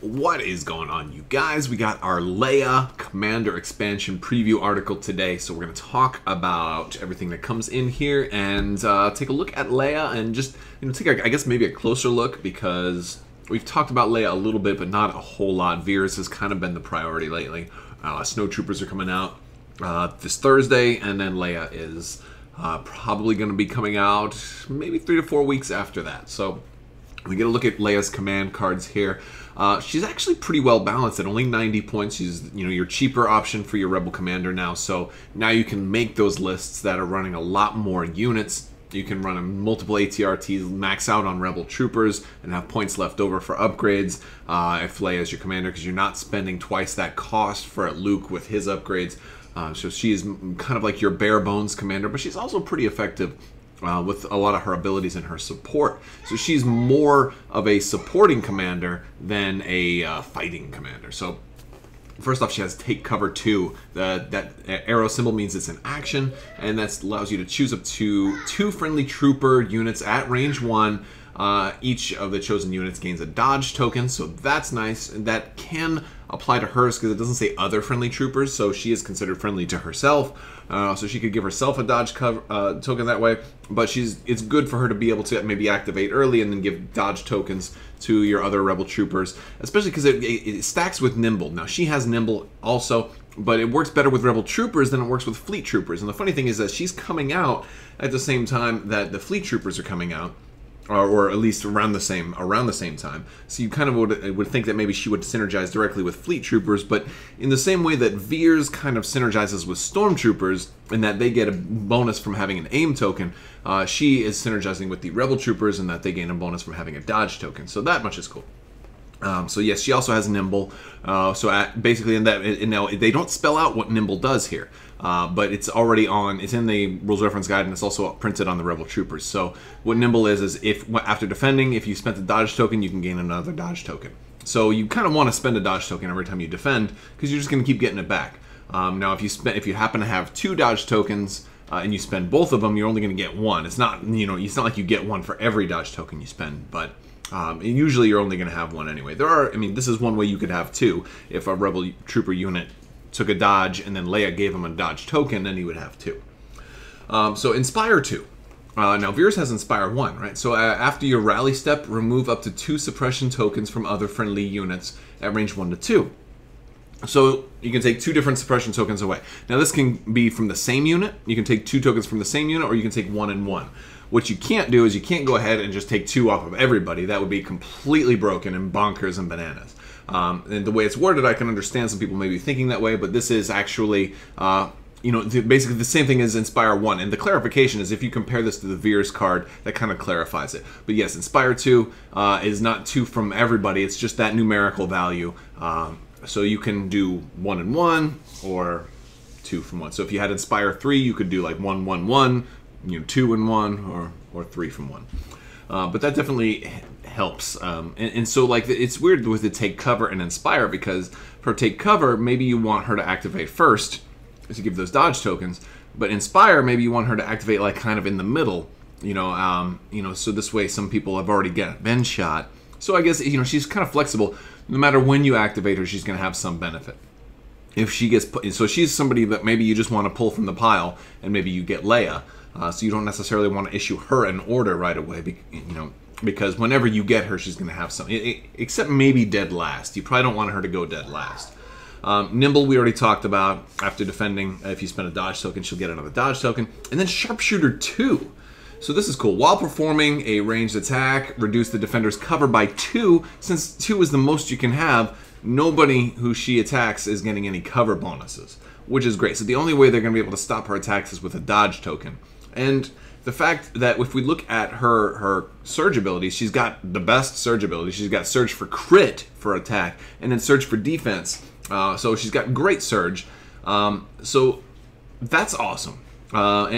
What is going on, you guys? We got our Leia Commander Expansion preview article today, so we're going to talk about everything that comes in here and take a look at Leia and just take, I guess, maybe a closer look, because we've talked about Leia a little bit, but not a whole lot. Veers has kind of been the priority lately. Snowtroopers are coming out this Thursday, and then Leia is probably going to be coming out maybe 3 to 4 weeks after that. So we get a look at Leia's command cards here. She's actually pretty well balanced at only 90 points. She's your cheaper option for your Rebel Commander now. So now you can make those lists that are running a lot more units. You can run multiple ATRTs, max out on Rebel Troopers, and have points left over for upgrades if Leia is your commander, because you're not spending twice that cost for Luke with his upgrades. So she is kind of like your bare bones commander, but she's also pretty effective with a lot of her abilities and her support. So she's more of a supporting commander than a fighting commander. So first off, she has Take Cover 2. That arrow symbol means it's an action, and that allows you to choose up to 2 friendly trooper units at range 1. Each of the chosen units gains a dodge token, so that's nice. And that can apply to hers because it doesn't say other friendly troopers, so she is considered friendly to herself. So she could give herself a dodge token that way, but it's good for her to be able to maybe activate early and then give dodge tokens to your other Rebel Troopers, especially because it stacks with Nimble. Now, she has Nimble also, but it works better with Rebel Troopers than it works with Fleet Troopers. And the funny thing is that she's coming out at the same time that the Fleet Troopers are coming out, or at least around the same time. So you kind of would think that maybe she would synergize directly with Fleet Troopers, but in the same way that Veers kind of synergizes with Stormtroopers in that they get a bonus from having an aim token, she is synergizing with the Rebel Troopers in that they gain a bonus from having a dodge token. So that much is cool. So yes, she also has Nimble. Basically, now they don't spell out what Nimble does here, but it's already on. It's in the rules reference guide, and it's also printed on the Rebel Troopers. So what Nimble is if after defending, if you spent a dodge token, you can gain another dodge token. So you kind of want to spend a dodge token every time you defend, because you're just going to keep getting it back. Now, if you happen to have 2 dodge tokens and you spend both of them, you're only going to get 1. It's not it's not like you get 1 for every dodge token you spend, but usually you're only going to have 1 anyway. This is one way you could have 2. If a Rebel Trooper unit took a dodge and then Leia gave him a dodge token, then he would have 2. So Inspire 2. Now Veers has Inspire 1, right? So after your rally step, remove up to 2 suppression tokens from other friendly units at range 1 to 2. So you can take 2 different suppression tokens away. Now this can be from the same unit. You can take 2 tokens from the same unit, or you can take 1 and 1. What you can't do is you can't go ahead and just take 2 off of everybody. That would be completely broken and bonkers and bananas. And the way it's worded, I can understand some people may be thinking that way, but this is actually, basically the same thing as Inspire 1. And the clarification is if you compare this to the Veers card, that kind of clarifies it. But yes, Inspire 2 is not 2 from everybody. It's just that numerical value. So you can do 1 and 1 or 2 from 1. So if you had Inspire 3, you could do like 1, 1, 1. 2 and 1 or 3 from 1. But that definitely helps. And so like it's weird with the Take Cover and Inspire, because for Take Cover, maybe you want her to activate first to give those dodge tokens, but Inspire, maybe you want her to activate like kind of in the middle, so this way some people have already been shot. So I guess she's kind of flexible. No matter when you activate her, she's going to have some benefit. If she gets so she's somebody that maybe you just want to pull from the pile, and maybe you get Leia. So you don't necessarily want to issue her an order right away, because whenever you get her, she's going to have some. Except maybe dead last. You probably don't want her to go dead last. Nimble, we already talked about. After defending, if you spend a dodge token, she'll get another dodge token. And then Sharpshooter 2. So this is cool. While performing a ranged attack, reduce the defender's cover by 2. Since 2 is the most you can have, nobody who she attacks is getting any cover bonuses, which is great. So the only way they're going to be able to stop her attacks is with a dodge token. And the fact that if we look at her surge abilities, she's got the best surge ability. She's got Surge for crit for attack, and then Surge for defense. So she's got great surge. So that's awesome. So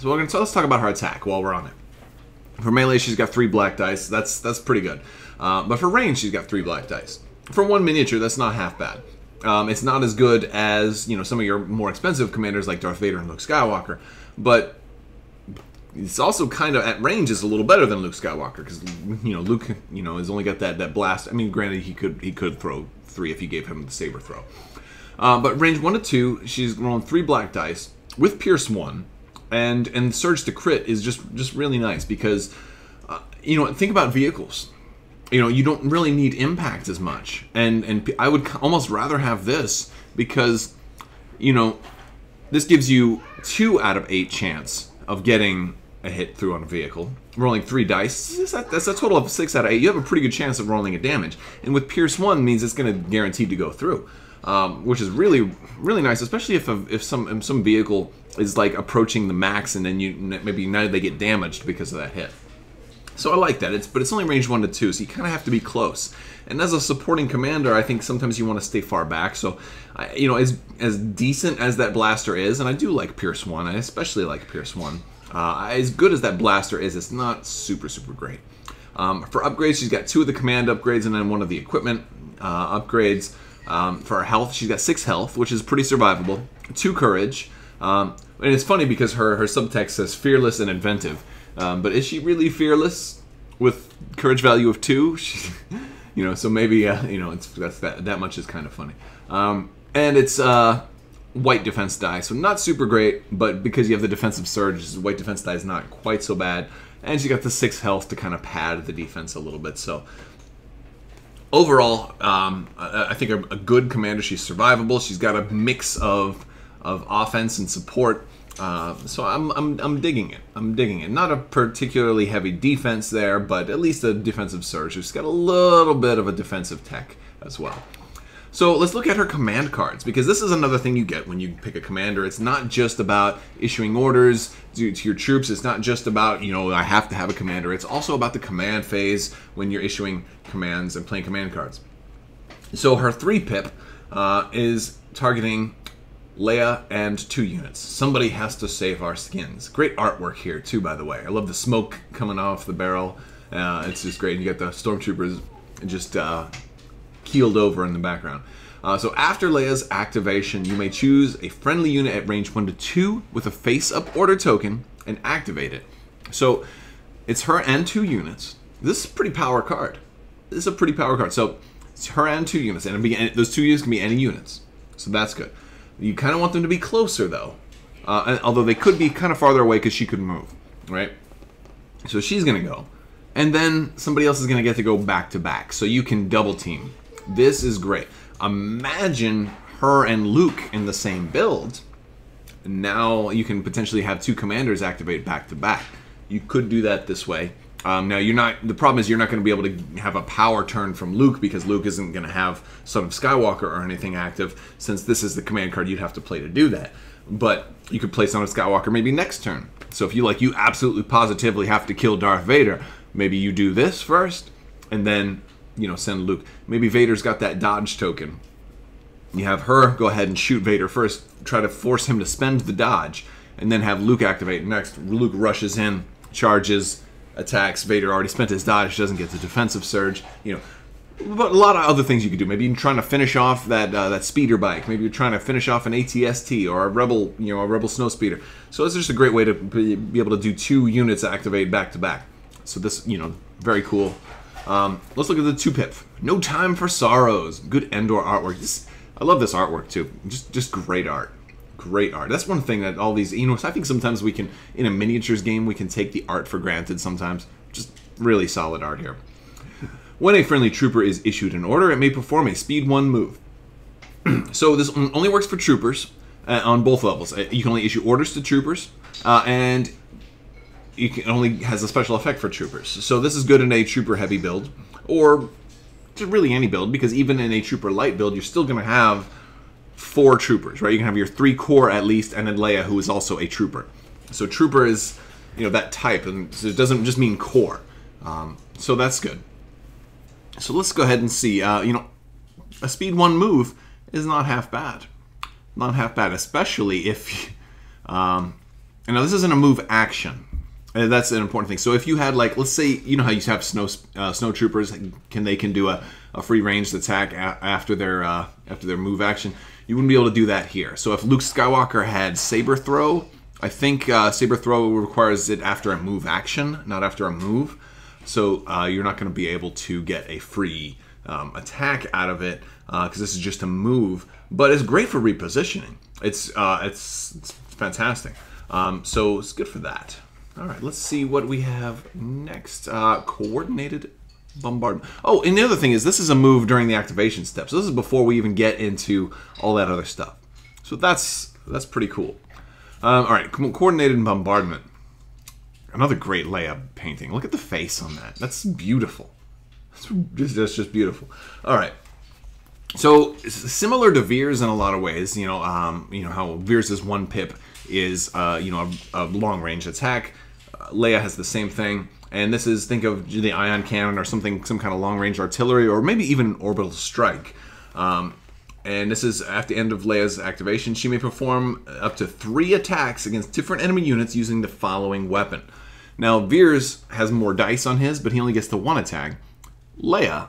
let's talk about her attack while we're on it. For melee, she's got 3 black dice. That's pretty good. But for range, she's got 3 black dice. For 1 miniature, that's not half bad. It's not as good as some of your more expensive commanders like Darth Vader and Luke Skywalker, but it's also kind of at range is a little better than Luke Skywalker because Luke has only got that blast. I mean, granted he could throw 3 if you gave him the saber throw, but range 1 to 2, she's rolling 3 black dice with Pierce 1, and Surge to crit is just really nice because think about vehicles. You don't really need impact as much, and I would almost rather have this because this gives you 2 out of 8 chance of getting a hit through on a vehicle. Rolling 3 dice, that's a total of 6 out of 8. You have a pretty good chance of rolling a damage. And with Pierce 1 means it's going to guaranteed to go through, which is really, really nice, especially if some vehicle is like approaching the max and then maybe now they get damaged because of that hit. So I like that. But it's only range 1 to 2, so you kind of have to be close. And as a supporting commander, I think sometimes you want to stay far back. So, as decent as that blaster is, and I do like Pierce 1, I especially like Pierce 1. As good as that blaster is, it's not super, super great. For upgrades, she's got 2 of the command upgrades and then 1 of the equipment upgrades. For her health, she's got 6 health, which is pretty survivable. 2 courage. And it's funny because her subtext says fearless and inventive. But is she really fearless with courage value of 2? So maybe that much is kind of funny. And it's white defense die, so not super great, but because you have the defensive surge, white defense die is not quite so bad. And she got the 6 health to kind of pad the defense a little bit. So overall, I think a good commander. She's survivable. She's got a mix of offense and support. So I'm digging it. I'm digging it. Not a particularly heavy defense there, but at least a defensive surge. She's got a little bit of a defensive tech as well. So let's look at her command cards, because this is another thing you get when you pick a commander. It's not just about issuing orders to your troops. It's not just about, I have to have a commander. It's also about the command phase when you're issuing commands and playing command cards. So her 3-pip is targeting Leia and 2 units. Somebody has to save our skins. Great artwork here too, by the way. I love the smoke coming off the barrel. It's just great. You got the stormtroopers just keeled over in the background. So after Leia's activation, you may choose a friendly unit at range 1 to 2 with a face-up order token and activate it. So it's her and 2 units. This is a pretty power card. This is a pretty power card. So it's her and 2 units, and those 2 units can be any units. So that's good. You kind of want them to be closer, though. Although they could be kind of farther away because she could move, right? So she's going to go. And then somebody else is going to get to go back to back. So you can double team. This is great. Imagine her and Luke in the same build. Now you can potentially have 2 commanders activate back to back. You could do that this way. Now the problem is you're not going to be able to have a power turn from Luke because Luke isn't going to have Son of Skywalker or anything active, since this is the command card you'd have to play to do that. But you could play Son of Skywalker maybe next turn. So if you absolutely positively have to kill Darth Vader, maybe you do this first and then send Luke. Maybe Vader's got that dodge token. You have her go ahead and shoot Vader first, try to force him to spend the dodge, and then have Luke activate next. Luke rushes in, charges, attacks. Vader already spent his dodge, doesn't get the defensive surge. But a lot of other things you could do. Maybe you're trying to finish off that speeder bike. Maybe you're trying to finish off an ATST or a rebel snow speeder. So it's just a great way to be able to do 2 units activate back to back. So this, very cool. Let's look at the 2-pip. No Time for Sorrows. Good Endor artwork. I love this artwork too. Just great art. Great art. That's one thing that all these, I think sometimes we can, in a miniatures game, we can take the art for granted sometimes. Just really solid art here. When a friendly trooper is issued an order, it may perform a speed 1 move. So this only works for troopers on both levels. You can only issue orders to troopers, and it only has a special effect for troopers. So this is good in a trooper heavy build, or just really any build, because even in a trooper light build, you're still going to have 4 troopers, right? You can have your 3 core at least, and then Leia, who is also a trooper. So trooper is, that type, and so it doesn't just mean core. So that's good. So let's go ahead and see. A speed 1 move is not half bad. Not half bad, especially if, this isn't a move action. That's an important thing. So if you had, let's say, how you have snow troopers, they can do a free ranged attack after their move action. You wouldn't be able to do that here. So if Luke Skywalker had saber throw I think Saber Throw requires it after a move action, not after a move. So you're not going to be able to get a free attack out of it because this is just a move. But it's great for repositioning. It's fantastic. So it's good for that. All right, let's see what we have next. Coordinated bombardment. Oh, and the other thing is this is a move during the activation step. So this is before we even get into all that other stuff. So that's pretty cool. All right, coordinated bombardment. Another great Leia painting. Look at the face on that. That's beautiful. That's just beautiful. All right. So similar to Veers in a lot of ways, you know how Veers' 1 pip is a long range attack. Leia has the same thing, and this is, think of the ion cannon or something, some kind of long range artillery, or maybe even orbital strike. And this is at the end of Leia's activation. She may perform up to 3 attacks against different enemy units using the following weapon. Now, Veers has more dice on his, but he only gets the 1 attack. Leia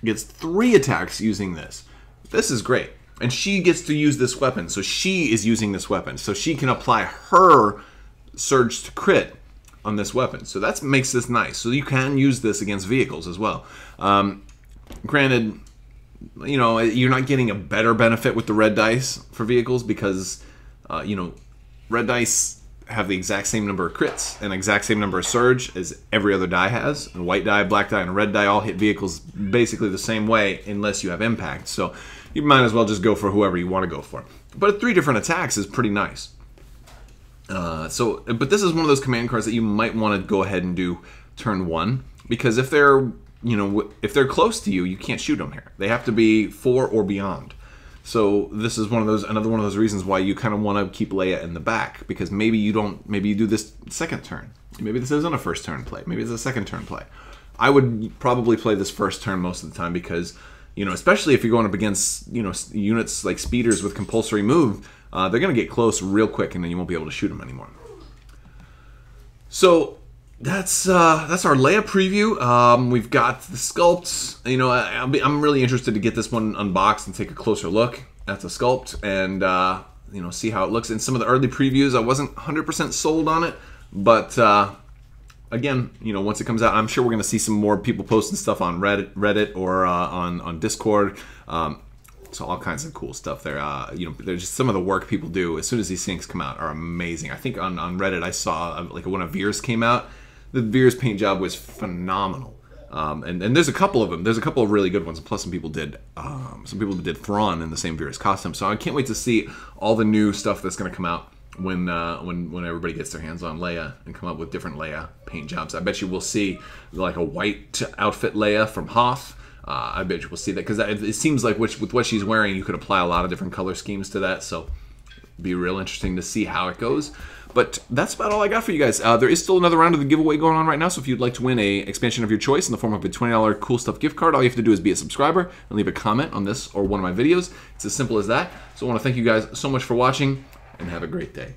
gets 3 attacks using this. This is great. And she gets to use this weapon, so she is using this weapon. So she can apply her surge to crit on this weapon. So that makes this nice. So you can use this against vehicles as well. Granted, you know, you're not getting a better benefit with the red dice for vehicles because, you know, red dice have the exact same number of crits and exact same number of surge as every other die has. And white die, black die, and red die all hit vehicles basically the same way unless you have impact. So you might as well just go for whoever you want to go for. But 3 different attacks is pretty nice. But this is one of those command cards that you might want to go ahead and do turn 1 because if they're if they're close to you, you can't shoot them here. They have to be 4 or beyond. So this is another one of those reasons why you kind of want to keep Leia in the back because maybe you do this second turn. Maybe this isn't a first turn play. Maybe it's a second turn play. I would probably play this first turn most of the time because, you know, especially if you're going up against, you know, units like speeders with compulsory move, they're going to get close real quick and then you won't be able to shoot them anymore. So that's our Leia preview. We've got the sculpts. You know, I'm really interested to get this one unboxed and take a closer look at the sculpt and you know, see how it looks. In some of the early previews, I wasn't 100% sold on it, but again, you know, once it comes out, I'm sure we're going to see some more people posting stuff on Reddit or on Discord. So all kinds of cool stuff there. You know, there's just some of the work people do as soon as these things come out are amazing. I think on Reddit I saw like when a Veers came out. The Veers paint job was phenomenal, and there's a couple of them. There's a couple of really good ones. Plus, some people did Thrawn in the same Veers costume. So I can't wait to see all the new stuff that's going to come out when everybody gets their hands on Leia and come up with different Leia paint jobs. I bet you we'll see like a white outfit Leia from Hoth. I bet you we'll see that because it seems like with what she's wearing, you could apply a lot of different color schemes to that. So it'd be real interesting to see how it goes. But that's about all I got for you guys. There is still another round of the giveaway going on right now, so if you'd like to win a expansion of your choice in the form of a $20 Cool Stuff gift card, all you have to do is be a subscriber and leave a comment on this or one of my videos. It's as simple as that. So I want to thank you guys so much for watching, and have a great day.